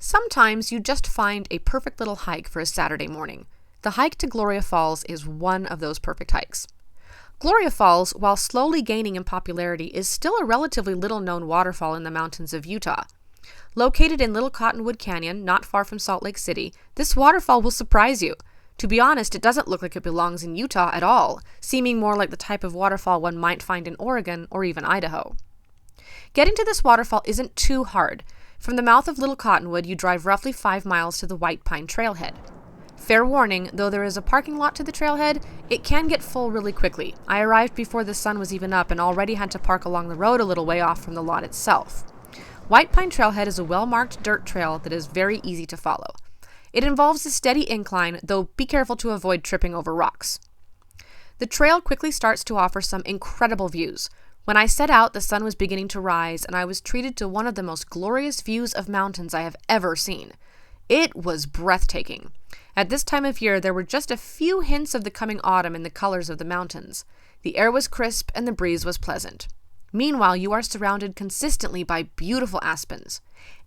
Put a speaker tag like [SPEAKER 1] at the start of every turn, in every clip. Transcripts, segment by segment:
[SPEAKER 1] Sometimes you just find a perfect little hike for a Saturday morning. The hike to Gloria Falls is one of those perfect hikes. Gloria Falls, while slowly gaining in popularity, is still a relatively little-known waterfall in the mountains of Utah. Located in Little Cottonwood Canyon, not far from Salt Lake City, this waterfall will surprise you. To be honest, it doesn't look like it belongs in Utah at all, seeming more like the type of waterfall one might find in Oregon or even Idaho. Getting to this waterfall isn't too hard. From the mouth of Little Cottonwood, you drive roughly 5 miles to the White Pine Trailhead. Fair warning, though there is a parking lot to the trailhead, it can get full really quickly. I arrived before the sun was even up and already had to park along the road a little way off from the lot itself. White Pine Trailhead is a well-marked dirt trail that is very easy to follow. It involves a steady incline, though be careful to avoid tripping over rocks. The trail quickly starts to offer some incredible views. When I set out, the sun was beginning to rise, and I was treated to one of the most glorious views of mountains I have ever seen. It was breathtaking. At this time of year, there were just a few hints of the coming autumn in the colors of the mountains. The air was crisp, and the breeze was pleasant. Meanwhile, you are surrounded consistently by beautiful aspens.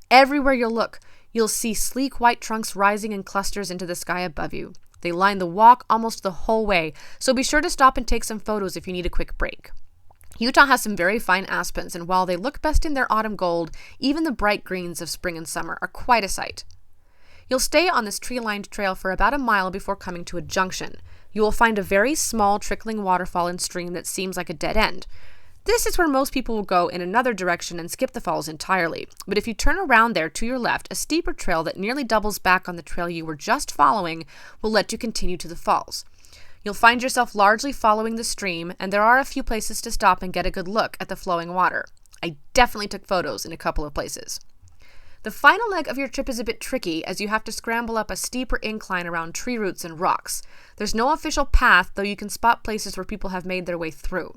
[SPEAKER 1] Everywhere you look, you'll see sleek white trunks rising in clusters into the sky above you. They line the walk almost the whole way, so be sure to stop and take some photos if you need a quick break. Utah has some very fine aspens, and while they look best in their autumn gold, even the bright greens of spring and summer are quite a sight. You'll stay on this tree-lined trail for about a mile before coming to a junction. You will find a very small trickling waterfall and stream that seems like a dead end. This is where most people will go in another direction and skip the falls entirely. But if you turn around there to your left, a steeper trail that nearly doubles back on the trail you were just following will let you continue to the falls. You'll find yourself largely following the stream, and there are a few places to stop and get a good look at the flowing water. I definitely took photos in a couple of places. The final leg of your trip is a bit tricky, as you have to scramble up a steeper incline around tree roots and rocks. There's no official path, though you can spot places where people have made their way through.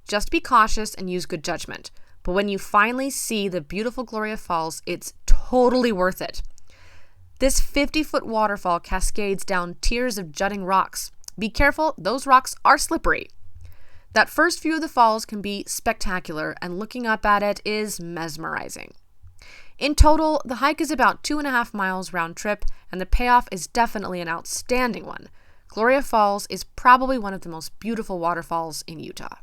[SPEAKER 1] Just be cautious and use good judgment. But when you finally see the beautiful Gloria Falls, it's totally worth it. This 50-foot waterfall cascades down tiers of jutting rocks. Be careful, those rocks are slippery. That first view of the falls can be spectacular, and looking up at it is mesmerizing. In total, the hike is about 2.5 miles round trip, and the payoff is definitely an outstanding one. Gloria Falls is probably one of the most beautiful waterfalls in Utah.